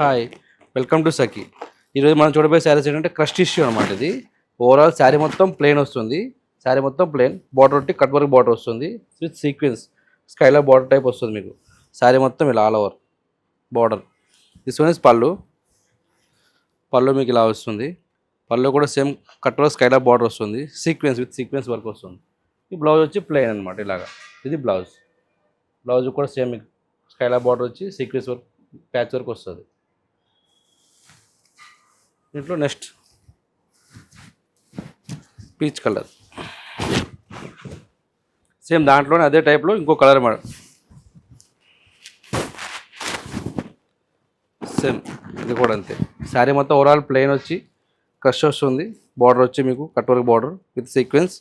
Hi, welcome to సఖీ. ఈరోజు మనం చూడబోయే శారీస్ ఏంటంటే క్రష్ టిష్యూ అనమాట. ఇది ఓవరాల్ శారీ మొత్తం ప్లెయిన్ వస్తుంది. శారీ మొత్తం ప్లెయిన్, బార్డర్ ఒకటి కట్ వర్క్ బార్డర్ వస్తుంది with sequence Skyla border type వస్తుంది మీకు. శారీ మొత్తం ఇలా all over border. This one is పళ్ళు. పళ్ళు మీకు ఇలా వస్తుంది. పళ్ళు కూడా same cut work Skyla border వస్తుంది, సీక్వెన్స్ విత్ సీక్వెన్స్ వర్క్ వస్తుంది. ఈ బ్లౌజ్ వచ్చి ప్లెయిన్ అనమాట ఇలాగా. ఇది బ్లౌజ్. బ్లౌజ్ కూడా సేమ్ మీకు స్కైలా బార్డర్ వచ్చి సీక్వెన్స్ వర్క్ ప్యాచ్ వర్క్ వస్తుంది. దీంట్లో నెక్స్ట్ పీచ్ కలర్, సేమ్ దాంట్లోనే అదే టైప్లో ఇంకో కలర్ మేడం. సేమ్ ఇది కూడా అంతే. శారీ మొత్తం ఓవరాల్ ప్లెయిన్ వచ్చి క్రష్ వస్తుంది. బార్డర్ వచ్చి మీకు cut work border with sequence.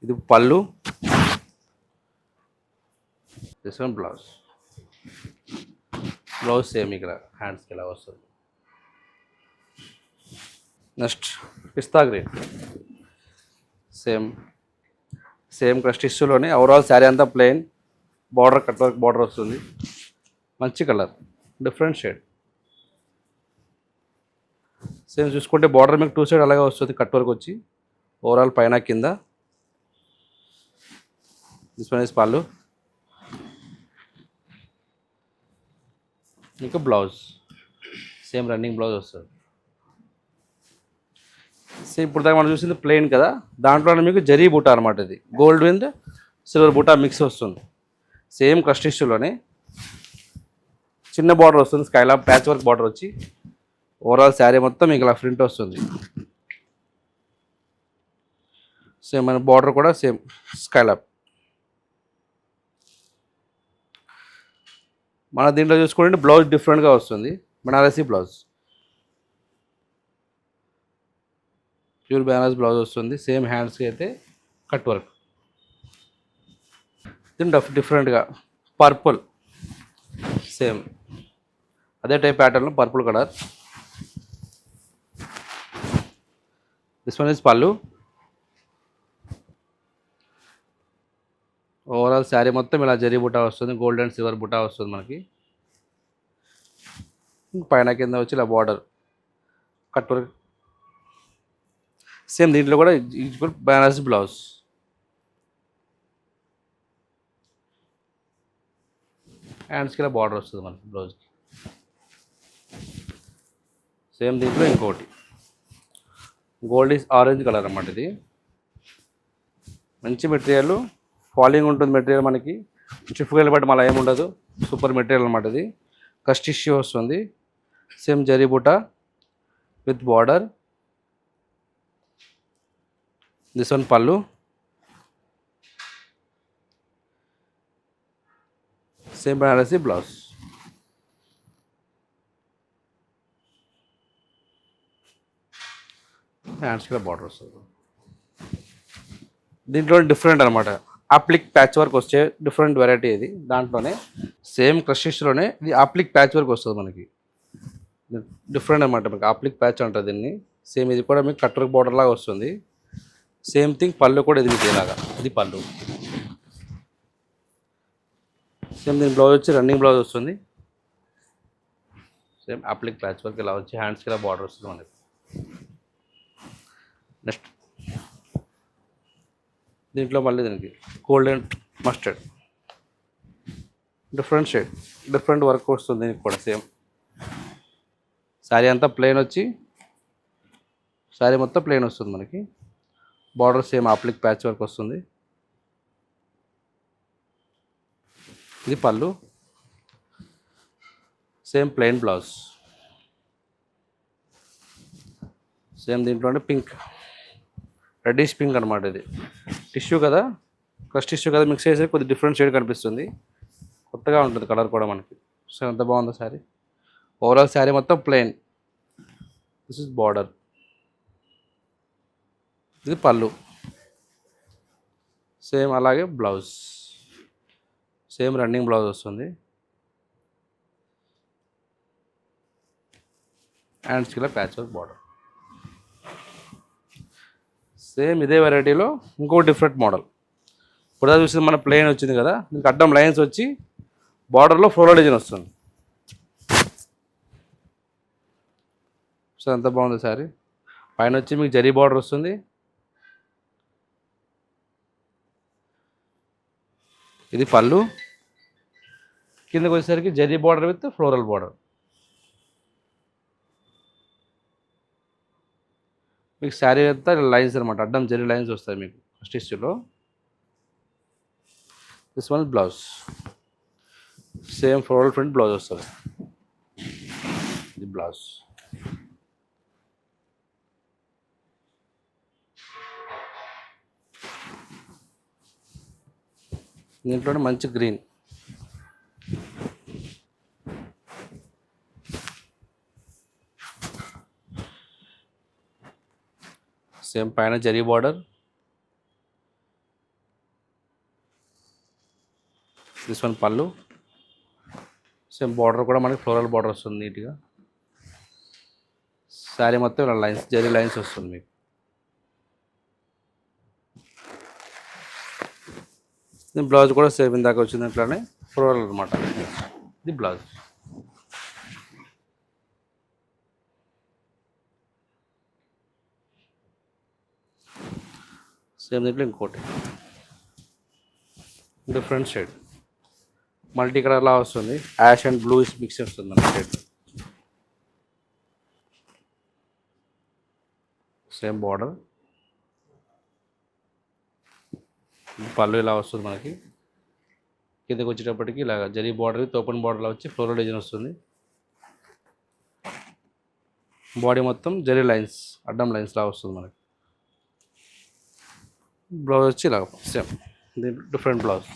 ఇది pallu. This one blouse. Blouse same ఇక్కడ హ్యాండ్స్కి ఇలా వస్తుంది. Next pista green, same crush టిష్యూలోనే ఓవరాల్ శారీ అంతా plain, border cut work border వస్తుంది. మంచి కలర్, డిఫరెంట్ షేడ్. సేమ్ చూసుకుంటే బార్డర్ మీకు టూ సైడ్ అలాగే వస్తుంది, కట్ వర్క్ వచ్చి ఓవరాల్ పైన కింద. దిస్ వన్ ఇస్ పళ్ళు. ఇంకా బ్లౌజ్ సేమ్ రన్నింగ్ బ్లౌజ్ వస్తుంది. సేమ్ ఇప్పుడు దాకా మనం చూసింది ప్లెయిన్ కదా, దాంట్లోనే మీకు జరీ బూటా అనమాట. ఇది గోల్డ్ విత్ సిల్వర్ బూటా మిక్స్ వస్తుంది. సేమ్ క్రష్ టిష్యూలోనే చిన్న బార్డర్ వస్తుంది, స్కైలా ప్యాచ్ వర్క్ బార్డర్ వచ్చి ఓవరాల్ శారీ మొత్తం మీకు ఇలా ప్రింట్ వస్తుంది. సేమ్ మన బార్డర్ కూడా సేమ్ స్కైలాప్. మన దీంట్లో చూసుకుంటే బ్లౌజ్ డిఫరెంట్గా వస్తుంది, Banarasi blouse. Pure Banaras blouse వస్తుంది. సేమ్ హ్యాండ్స్కి అయితే కట్ వర్క్. దీని డిఫరెంట్గా పర్పుల్, సేమ్ అదే టైప్ ప్యాటర్న్లో purple colour. This one is పళ్ళు. ఓవరాల్ శారీ మొత్తం ఇలా జరీ బుటా వస్తుంది, గోల్డ్ అండ్ సిల్వర్ బుటా వస్తుంది మనకి. పైన కింద వచ్చి ఇలా బార్డర్ కట్ వర్క్. సేమ్ దీంట్లో కూడా బనారస్ బ్లౌజ్. హ్యాండ్స్కి ఇలా బార్డర్ వస్తుంది మనకి బ్లౌజ్కి. సేమ్ దీంట్లో ఇంకోటి గోల్డ్ ఈజ్ ఆరెంజ్ కలర్ అన్నమాట. ఇది మంచి మెటీరియల్, ఫాలింగ్ ఉంటుంది మెటీరియల్ మనకి. స్టిఫ్గా వెళ్ళబట్టి మళ్ళీ ఏముండదు, సూపర్ మెటీరియల్ అనమాట. ఇది క్రష్ టిష్యూ వస్తుంది. సేమ్ జరీ బూటా with border. This one pallu. Same Banarasi blouse. Hands కూడా బార్డర్ వస్తుంది. దీంట్లో డిఫరెంట్ అనమాట, అప్లిక్ ప్యాచ్ వర్క్ వచ్చే డిఫరెంట్ వెరైటీ ఇది. దాంట్లోనే సేమ్ క్రష్ టిష్యూలోనే ఇది అప్లిక్ ప్యాచ్ వర్క్ వస్తుంది మనకి. డిఫరెంట్ అనమాట, మీకు అప్లిక్ ప్యాచ్ అంటారు దీన్ని. సేమ్ ఇది కూడా మీకు కట్ వర్క్ బార్డర్ లాగా వస్తుంది. సేమ్ థింగ్ పళ్ళు కూడా ఇది మీకు ఇలాగా. ఇది పళ్ళు. సేమ్ దీని బ్లౌజ్ వచ్చి రన్నింగ్ బ్లౌజ్ వస్తుంది. సేమ్ అప్లిక్ ప్యాచ్ వర్క్ ఇలా వచ్చి హ్యాండ్స్కి ఇలా బార్డర్ వస్తుంది మనకి. నెక్స్ట్ దీంట్లో మళ్ళీ దీనికి gold and mustard, different shade, different work వస్తుంది దీనికి కూడా. సేమ్ శారీ అంతా ప్లెయిన్ వచ్చి శారీ మొత్తం ప్లెయిన్ వస్తుంది మనకి. బార్డర్ సేమ్ అప్లిక్ ప్యాచ్ వర్క్ వస్తుంది. ఇది పళ్ళు. Same plain blouse. సేమ్ దీంట్లోనే పింక్, రెడ్డిష్ పింక్ అనమాట. ఇది టిష్యూ కదా, క్రష్ టిష్యూ కదా, మిక్స్ చేసి కొద్దిగా డిఫరెంట్ షేడ్ కనిపిస్తుంది. కొత్తగా ఉంటుంది కలర్ కూడా మనకి. సో ఎంత బాగుందో శారీ. ఓవరాల్ శారీ మొత్తం ప్లెయిన్. This is border. ఇది పళ్ళు. సేమ్ అలాగే బ్లౌజ్, సేమ్ రన్నింగ్ బ్లౌజ్ వస్తుంది. హ్యాండ్స్కి ఇలా ప్యాచ్ వర్క్ బార్డర్. సేమ్ ఇదే వెరైటీలో ఇంకో డిఫరెంట్ మోడల్. ఇప్పుడు చూసింది మన ప్లెయిన్ వచ్చింది కదా, దీనికి అడ్డం లైన్స్ వచ్చి బార్డర్లో ఫ్లోరల్ డిజైన్ వస్తుంది. సో అంత బాగుంది శారీ. పైన వచ్చి మీకు జరీ బార్డర్ వస్తుంది. ఇది పళ్ళు. కిందకి వచ్చేసరికి zari border with floral border. మీకు శారీ అంతా లైన్స్ అనమాట, అడ్డం జరీ లైన్స్ వస్తాయి మీకు స్టిచ్లో. This one blouse, same floral print blouse వస్తుంది. ఇది బ్లౌజ్. దీంట్లోనే మంచి గ్రీన్, సేమ్ పైన zari border. This one pallu. Same border కూడా మనకి ఫ్లోరల్ బార్డర్ వస్తుంది నీట్గా. శారీ మొత్తం ఇలా లైన్స్, జరీ లైన్స్ వస్తుంది మీకు. బ్లౌజ్ కూడా సేమ్ ఇందాక వచ్చింది ఇట్లానే ఫ్లోరల్ అనమాట. ఇది బ్లౌజ్. సేమ్ దీంట్లో ఇంకోటి డిఫరెంట్ షేడ్, మల్టీ కలర్లా వస్తుంది. యాష్ అండ్ బ్లూ మిక్స్ వస్తుంది మన షేడ్. సేమ్ బార్డర్, పళ్ళు ఇలా వస్తుంది మనకి. కిందకి వచ్చేటప్పటికి ఇలాగ జరీ బార్డర్ విత్ ఓపెన్ బార్డర్లో వచ్చి ఫ్లోరల్ డిజైన్ వస్తుంది. బాడీ మొత్తం జరీ లైన్స్, అడ్డం లైన్స్ లా వస్తుంది మనకి. బ్లౌజ్ వచ్చి ఇలా సేమ్ డిఫరెంట్ బ్లౌజ్.